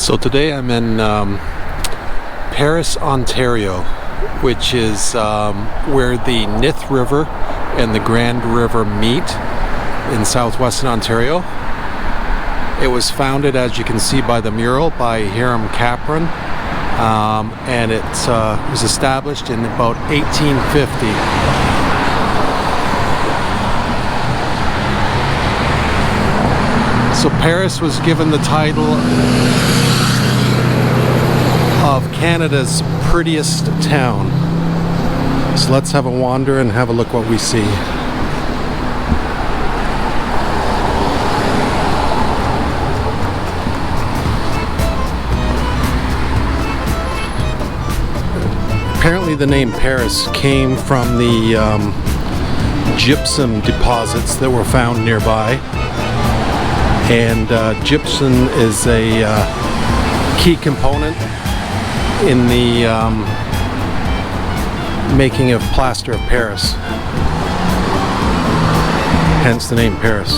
So today I'm in Paris, Ontario, which is where the Nith River and the Grand River meet in Southwestern Ontario. It was founded, as you can see by the mural, by Hiram Capron, and it was established in about 1850. So Paris was given the title of Canada's prettiest town. So let's have a wander and have a look what we see. Apparently the name Paris came from the gypsum deposits that were found nearby. And gypsum is a key component in the making of plaster of Paris, hence the name Paris.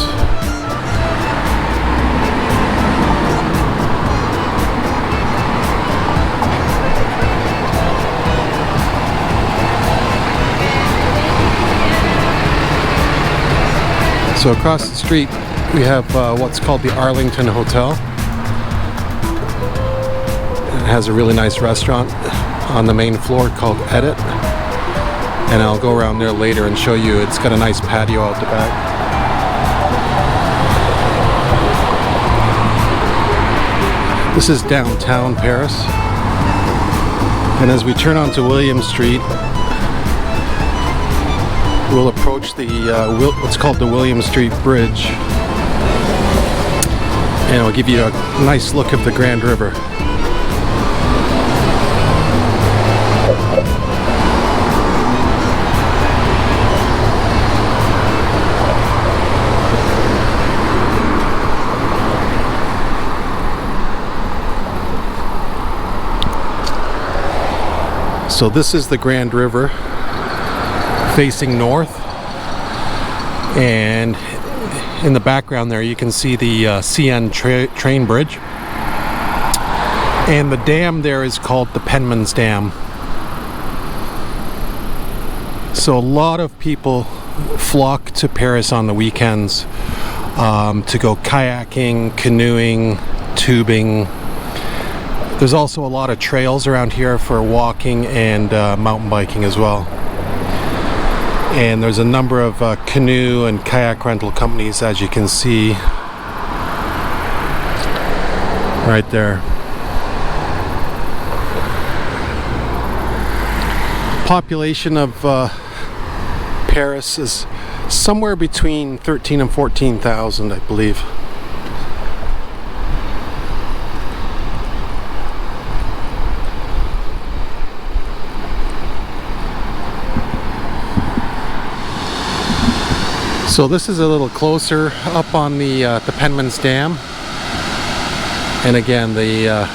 So across the street we have what's called the Arlington Hotel. It has a really nice restaurant on the main floor called Edit, and I'll go around there later and show you. It's got a nice patio out the back. This is downtown Paris, and as we turn onto William Street, we'll approach the what's called the William Street Bridge, and I'll give you a nice look of the Grand River. So this is the Grand River facing north, and in the background there you can see the CN train bridge, and the dam there is called the Penmans Dam. So a lot of people flock to Paris on the weekends to go kayaking, canoeing, tubing. There's also a lot of trails around here for walking and mountain biking as well. And there's a number of canoe and kayak rental companies, as you can see right there. Population of Paris is somewhere between 13 and 14,000, I believe. So this is a little closer up on the Penmans Dam, and again the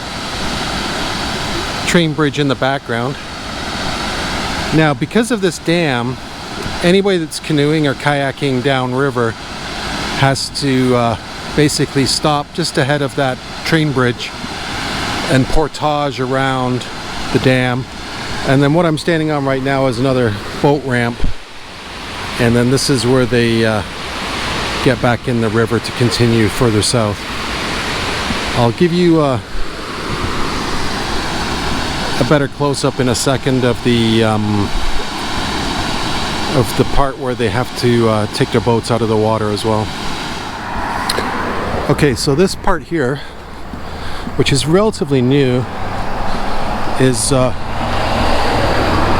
train bridge in the background. Now, because of this dam, anybody that's canoeing or kayaking downriver has to basically stop just ahead of that train bridge and portage around the dam. And then what I'm standing on right now is another boat ramp. And then this is where they get back in the river to continue further south. I'll give you a better close-up in a second of the part where they have to take their boats out of the water as well. Okay, so this part here, which is relatively new, is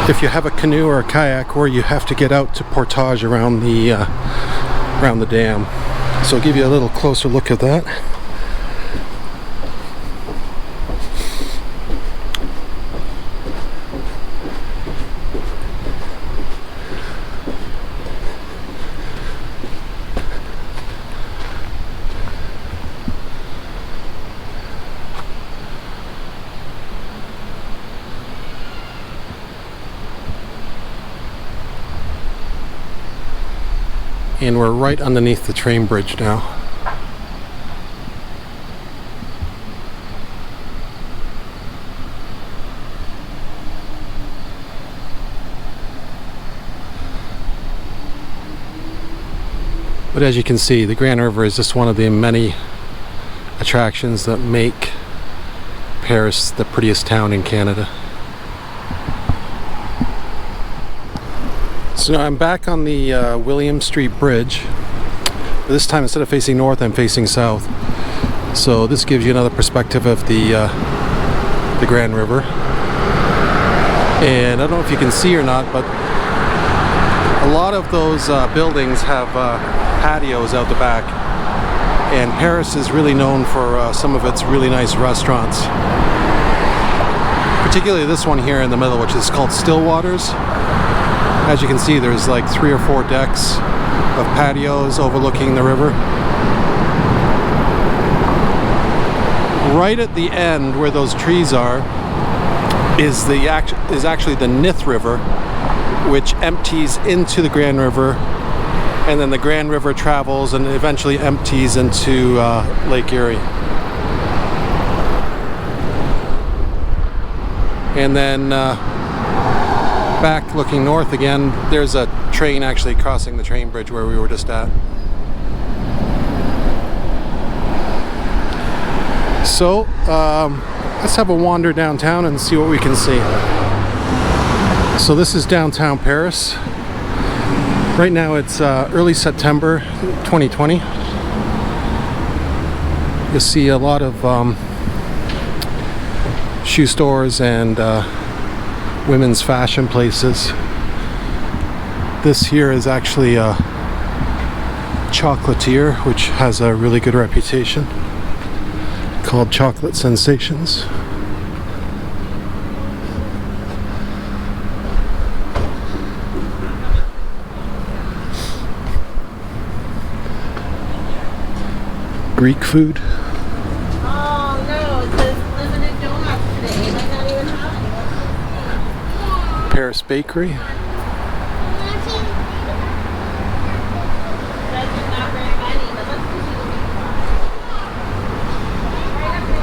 if you have a canoe or a kayak where you have to get out to portage around the dam. So I'll give you a little closer look at that. And we're right underneath the train bridge now. But as you can see, the Grand River is just one of the many attractions that make Paris the prettiest town in Canada. So now I'm back on the William Street Bridge. But this time, instead of facing north, I'm facing south. So this gives you another perspective of the Grand River. And I don't know if you can see or not, but a lot of those buildings have patios out the back. And Paris is really known for some of its really nice restaurants. Particularly this one here in the middle, which is called Stillwater's. As you can see, there's like 3 or 4 decks of patios overlooking the river. Right at the end where those trees are is actually the Nith River, which empties into the Grand River, and then the Grand River travels and eventually empties into Lake Erie. And then back looking north again, there's a train actually crossing the train bridge where we were just at. So let's have a wander downtown and see what we can see. So this is downtown Paris. Right now it's early September 2020. You'll see a lot of shoe stores and women's fashion places. This here is actually a chocolatier, which has a really good reputation, called Chocolate Sensations. Greek food. Oh no, it says limited donuts today. It might not even have any. Paris Bakery. That's not very many, but let's go see the big right up there.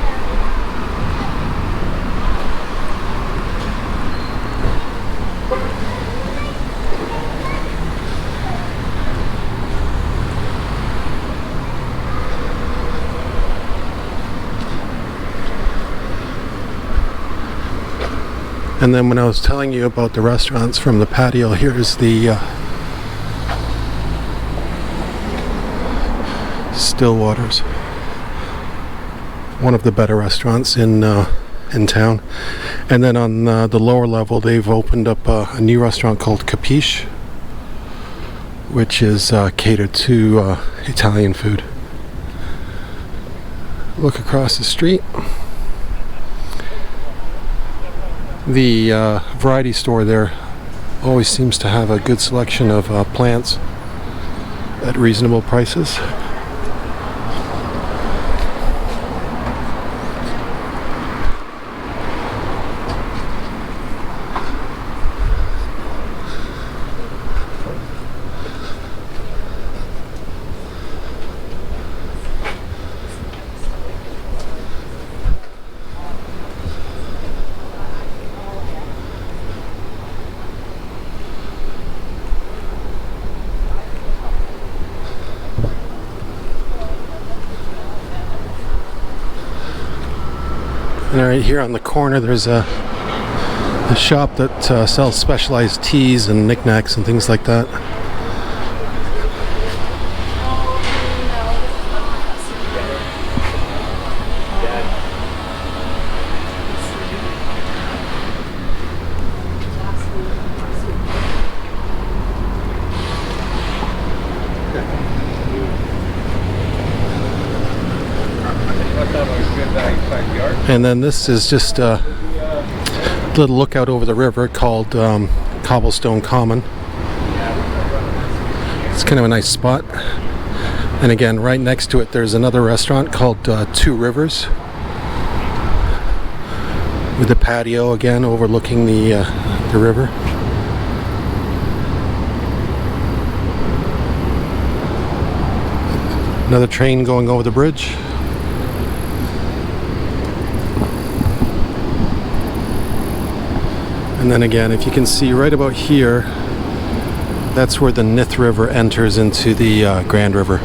And then when I was telling you about the restaurants from the patio, here's the Stillwater's. One of the better restaurants in town. And then on the lower level, they've opened up a new restaurant called Capiche, which is catered to Italian food. Look across the street. The variety store there always seems to have a good selection of plants at reasonable prices. And right here on the corner, there's a shop that sells specialized teas and knickknacks and things like that. And then this is just a little lookout over the river called Cobblestone Common. It's kind of a nice spot. And again, right next to it, there's another restaurant called Two Rivers, with a patio again overlooking the river. Another train going over the bridge. And then again, if you can see right about here, that's where the Nith River enters into the Grand River.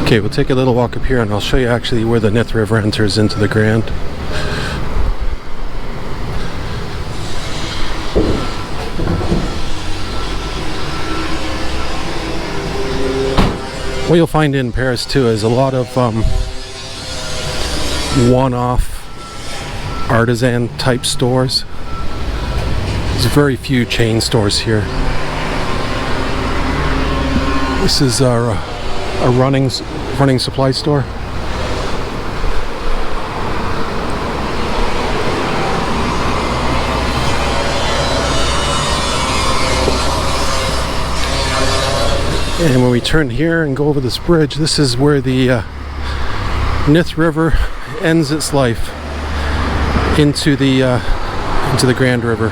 Okay, we'll take a little walk up here and I'll show you actually where the Nith River enters into the Grand. What you'll find in Paris too is a lot of one-off artisan type stores. There's very few chain stores here. This is our a running supply store. And when we turn here and go over this bridge, this is where the Nith River ends its life into the Grand River.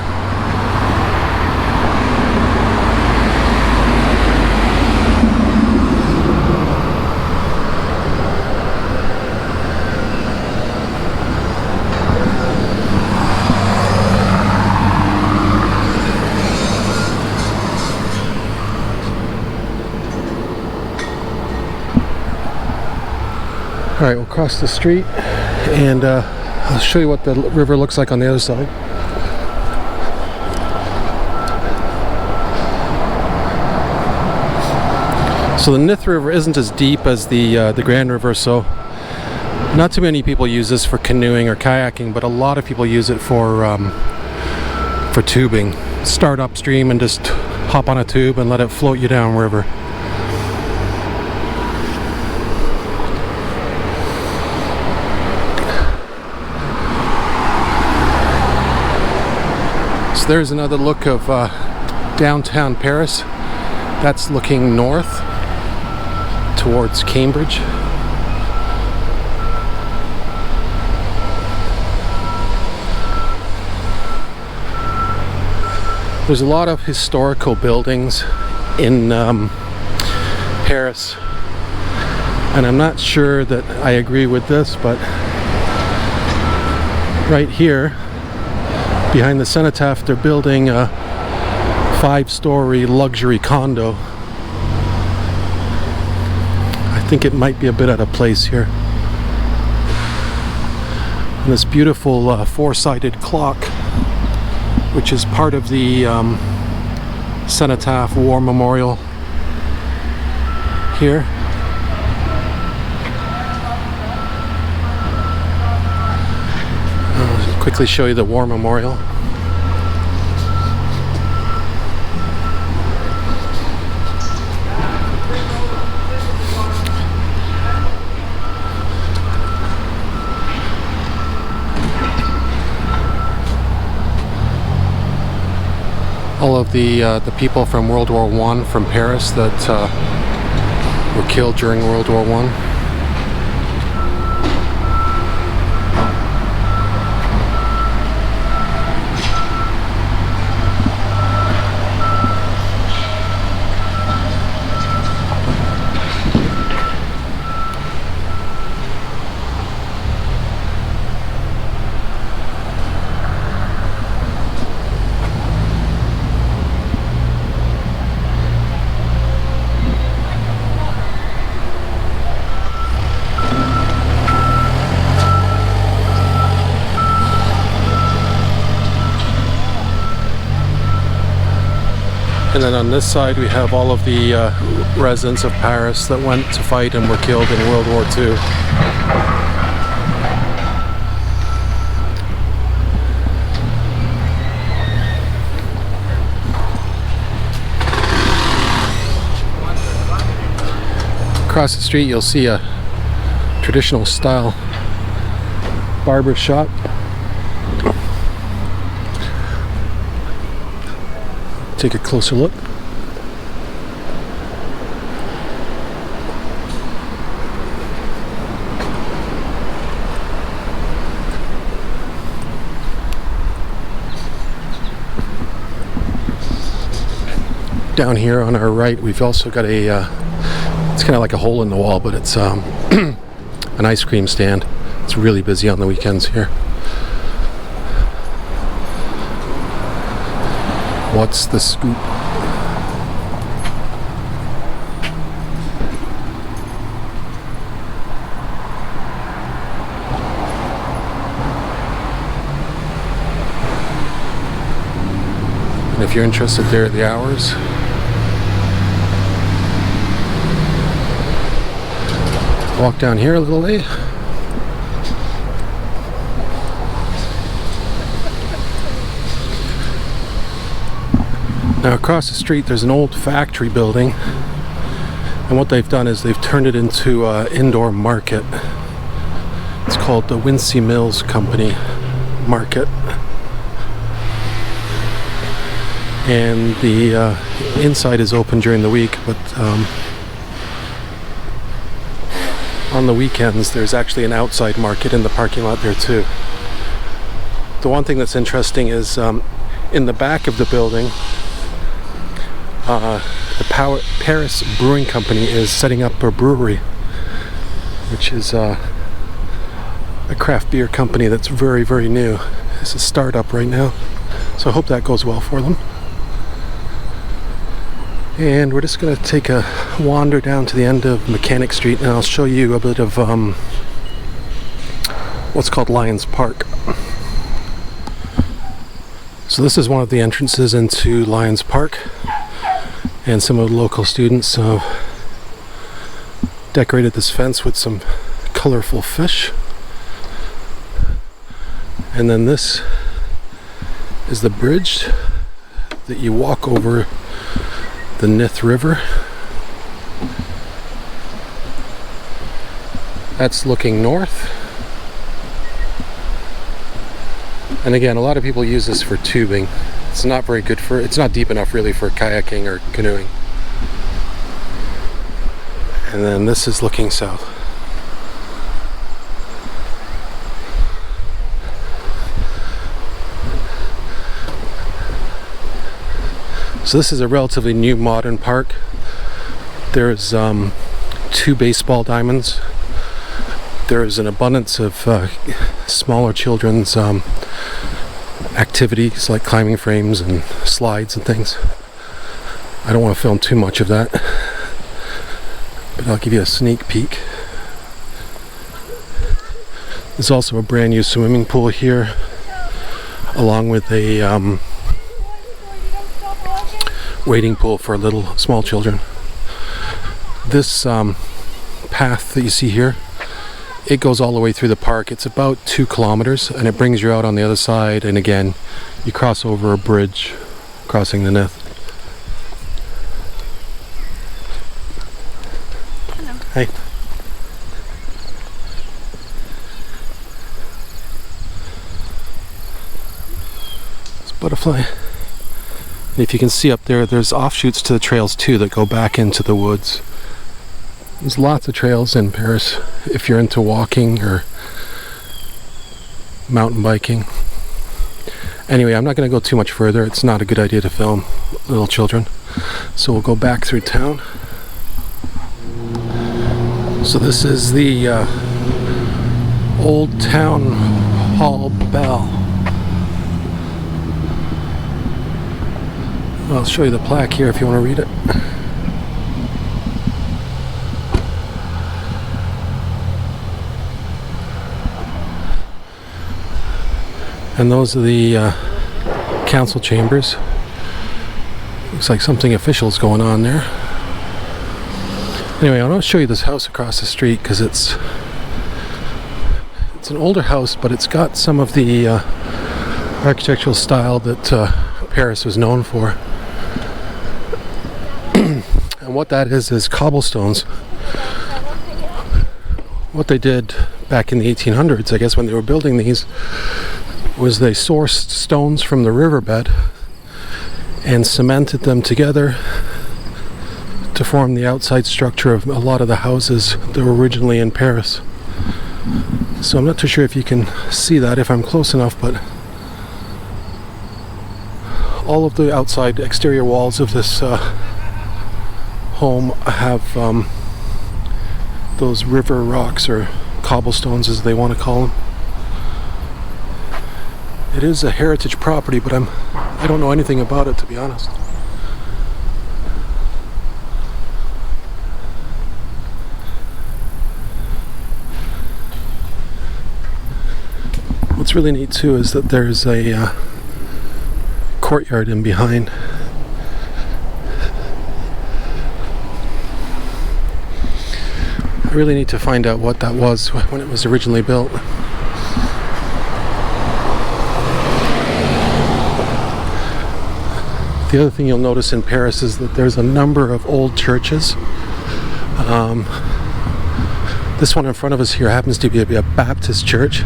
Alright, we'll cross the street and I'll show you what the river looks like on the other side. So the Nith River isn't as deep as the Grand River, so not too many people use this for canoeing or kayaking, but a lot of people use it for tubing. Start upstream and just hop on a tube and let it float you downriver. There's another look of downtown Paris. That's looking north towards Cambridge. There's a lot of historical buildings in Paris, and I'm not sure that I agree with this, but right here behind the Cenotaph, they're building a 5-story luxury condo. I think it might be a bit out of place here. And this beautiful four-sided clock, which is part of the Cenotaph War Memorial here. Quickly show you the War Memorial. All of the people from World War I from Paris that were killed during World War I. And then on this side we have all of the residents of Paris that went to fight and were killed in World War II. Across the street you'll see a traditional style barber shop. take a closer look. Down here on our right, we've also got a, it's kind of like a hole in the wall, but it's an ice cream stand. It's really busy on the weekends here. What's the scoop? And if you're interested, there are the hours. Walk down here a little way. Now across the street there's an old factory building, and what they've done is they've turned it into an indoor market. It's called the Wincy Mills Company Market, and the inside is open during the week, but on the weekends there's actually an outside market in the parking lot there too. The one thing that's interesting is in the back of the building, the Paris Brewing Company is setting up a brewery, which is a craft beer company that's very, very new. It's a startup right now, so I hope that goes well for them. And we're just going to take a wander down to the end of Mechanic Street, and I'll show you a bit of what's called Lions Park. So this is one of the entrances into Lions Park, and some of the local students decorated this fence with some colorful fish. And then this is the bridge that you walk over the Nith River. That's looking north. And again, a lot of people use this for tubing. It's not very good for, it's not deep enough really for kayaking or canoeing. And then this is looking south. So this is a relatively new modern park. There's 2 baseball diamonds. There's an abundance of smaller children's activities like climbing frames and slides and things. I don't want to film too much of that, but I'll give you a sneak peek. There's also a brand new swimming pool here, along with a wading pool for little small children. This path that you see here, it goes all the way through the park. It's about 2 kilometers, and it brings you out on the other side, and again you cross over a bridge crossing the Nith. Hello. Hey. It's a butterfly. And if you can see up there, there's offshoots to the trails too that go back into the woods. There's lots of trails in Paris if you're into walking or mountain biking. Anyway, I'm not going to go too much further. It's not a good idea to film little children. So we'll go back through town. So this is the Old Town Hall Bell. I'll show you the plaque here if you want to read it. And those are the council chambers. Looks like something official is going on there. Anyway, I want to show you this house across the street because it's an older house, but it's got some of the architectural style that Paris was known for. And what that is cobblestones. What they did back in the 1800s, I guess, when they were building these, was they sourced stones from the riverbed and cemented them together to form the outside structure of a lot of the houses that were originally in Paris. So I'm not too sure if you can see that if I'm close enough, but all of the outside exterior walls of this home have those river rocks, or cobblestones as they want to call them. It is a heritage property, but I don't know anything about it, to be honest. What's really neat too is that there's a courtyard in behind. I really need to find out what that was when it was originally built. The other thing you'll notice in Paris is that there's a number of old churches. This one in front of us here happens to be a Baptist church.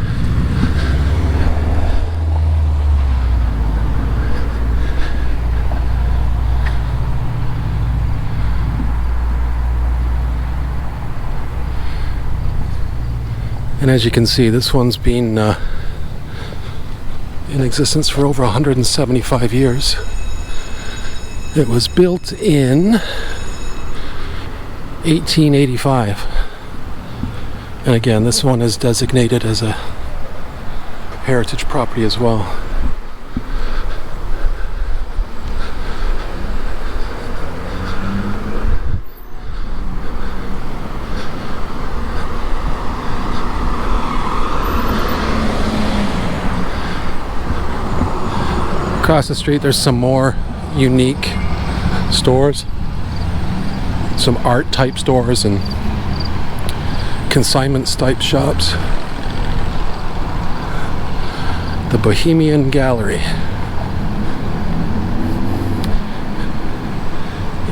And as you can see, this one's been in existence for over 175 years. It was built in 1885. And again, this one is designated as a heritage property as well. Across the street there's some more unique stores, some art type stores and consignments type shops. The Bohemian Gallery.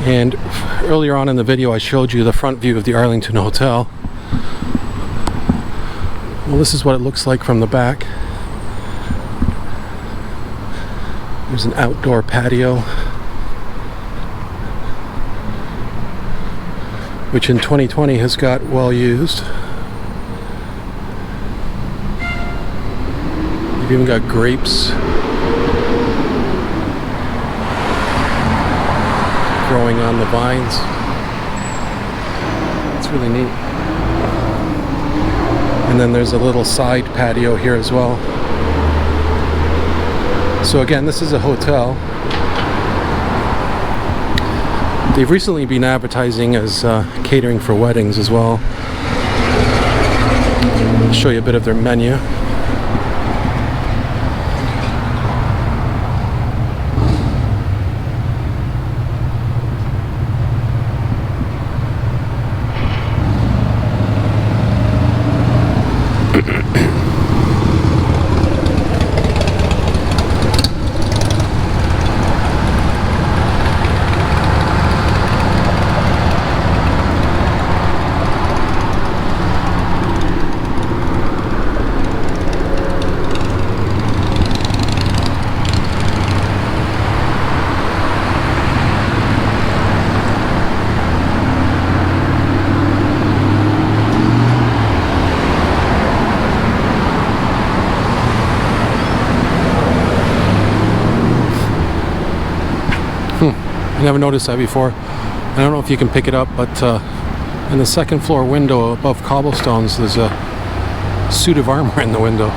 And earlier on in the video I showed you the front view of the Arlington Hotel. Well, this is what it looks like from the back. There's an outdoor patio, which in 2020 has got well used. You've even got grapes growing on the vines. It's really neat. And then there's a little side patio here as well. So again, this is a hotel. They've recently been advertising as catering for weddings as well. I'll show you a bit of their menu. I never noticed that before. I don't know if you can pick it up, but in the second floor window above cobblestones there's a suit of armor in the window.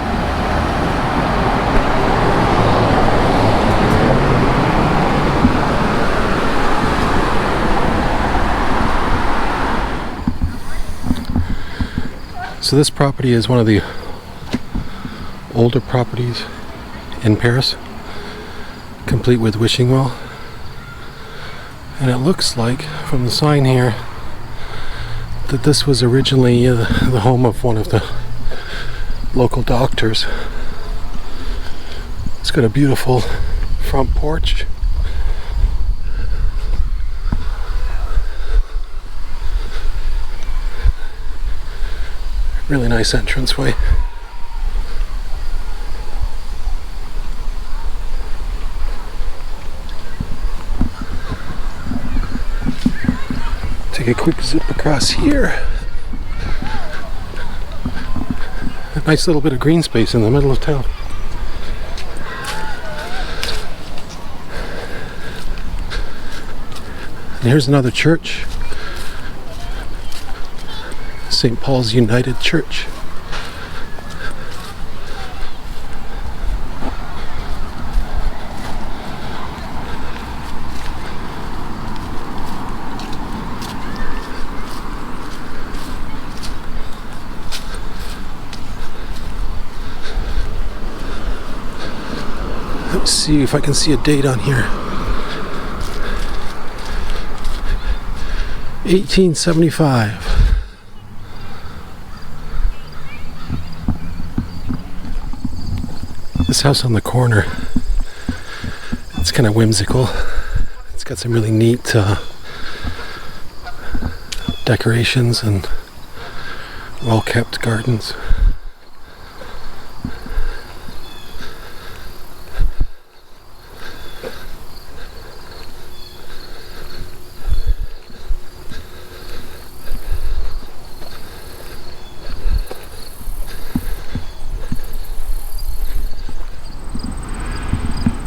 So this property is one of the older properties in Paris, complete with wishing well. And it looks like, from the sign here, that this was originally the home of one of the local doctors. It's got a beautiful front porch. Really nice entranceway. Take a quick zip across here. A nice little bit of green space in the middle of town. And here's another church. St. Paul's United Church. Let's see if I can see a date on here. 1875. This house on the corner, it's kind of whimsical. It's got some really neat decorations and well-kept gardens.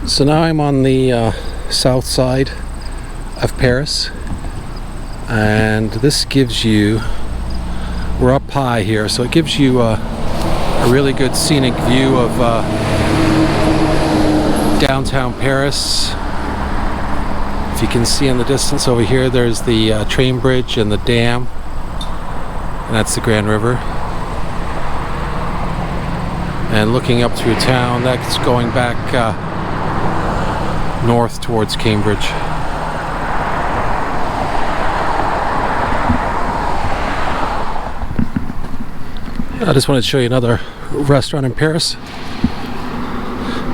So now I'm on the south side of Paris, and this gives you, we're up high here, so it gives you a really good scenic view of downtown Paris. If you can see in the distance over here, there's the train bridge and the dam, and that's the Grand River. And looking up through town, that's going back north towards Cambridge. I just wanted to show you another restaurant in Paris.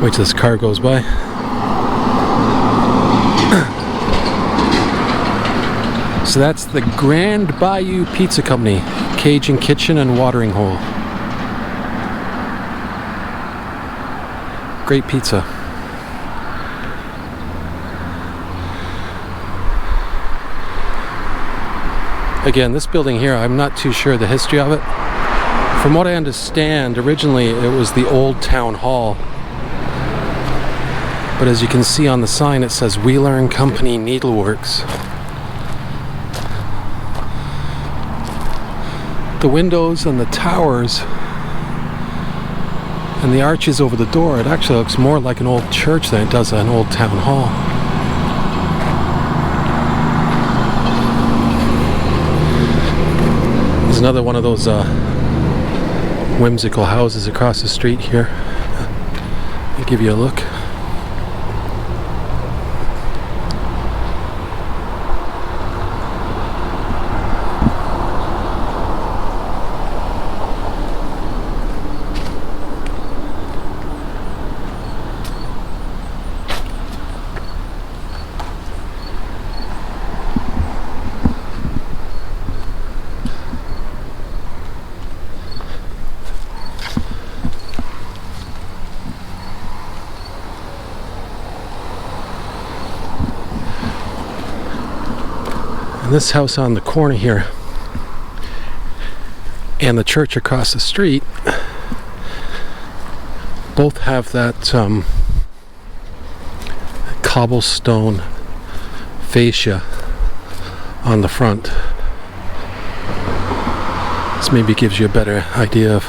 Wait till this car goes by. So that's the Grand Bayou Pizza Company, Cajun Kitchen and Watering Hole. Great pizza. Again, this building here, I'm not too sure the history of it. From what I understand, originally it was the old town hall. But as you can see on the sign, it says Wheeler and Company Needleworks. The windows and the towers and the arches over the door, it actually looks more like an old church than it does an old town hall. There's another one of those whimsical houses across the street here. I'll give you a look. This house on the corner here and the church across the street both have that cobblestone fascia on the front. This maybe gives you a better idea of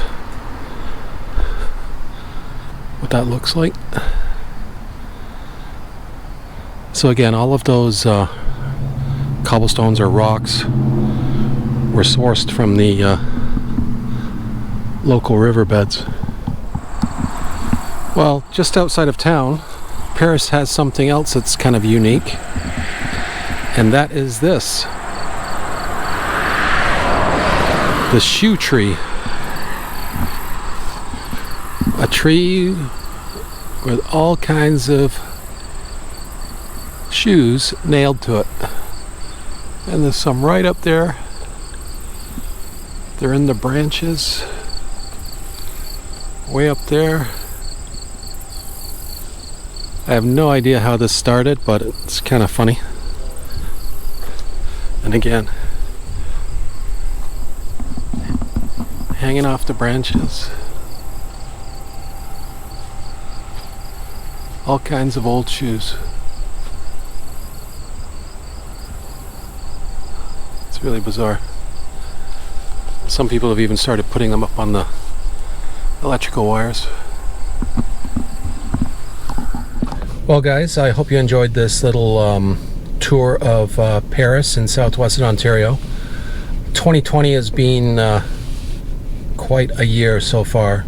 what that looks like. So again, all of those cobblestones or rocks were sourced from the local riverbeds. Well, just outside of town, Paris has something else that's kind of unique, and that is this. The shoe tree. A tree with all kinds of shoes nailed to it. And there's some right up there. They're in the branches. Way up there. I have no idea how this started, but it's kind of funny. And again, hanging off the branches. All kinds of old shoes. It's really bizarre. Some people have even started putting them up on the electrical wires. Well guys, I hope you enjoyed this little tour of Paris in Southwestern Ontario. 2020 has been quite a year so far.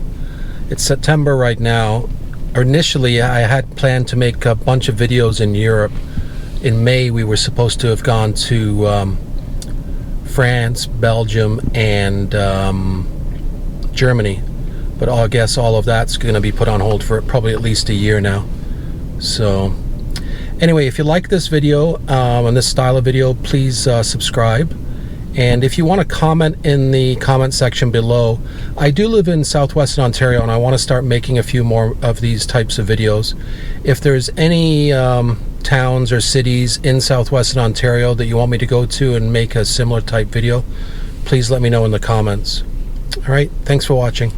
It's September right now. Initially I had planned to make a bunch of videos in Europe. In May we were supposed to have gone to France, Belgium, and Germany, but I guess all of that's going to be put on hold for probably at least a year now. So anyway, if you like this video and this style of video, please subscribe. And if you want to comment in the comment section below, I do live in Southwestern Ontario and I want to start making a few more of these types of videos. If there's any towns or cities in Southwestern Ontario that you want me to go to and make a similar type video, please let me know in the comments. All right, thanks for watching.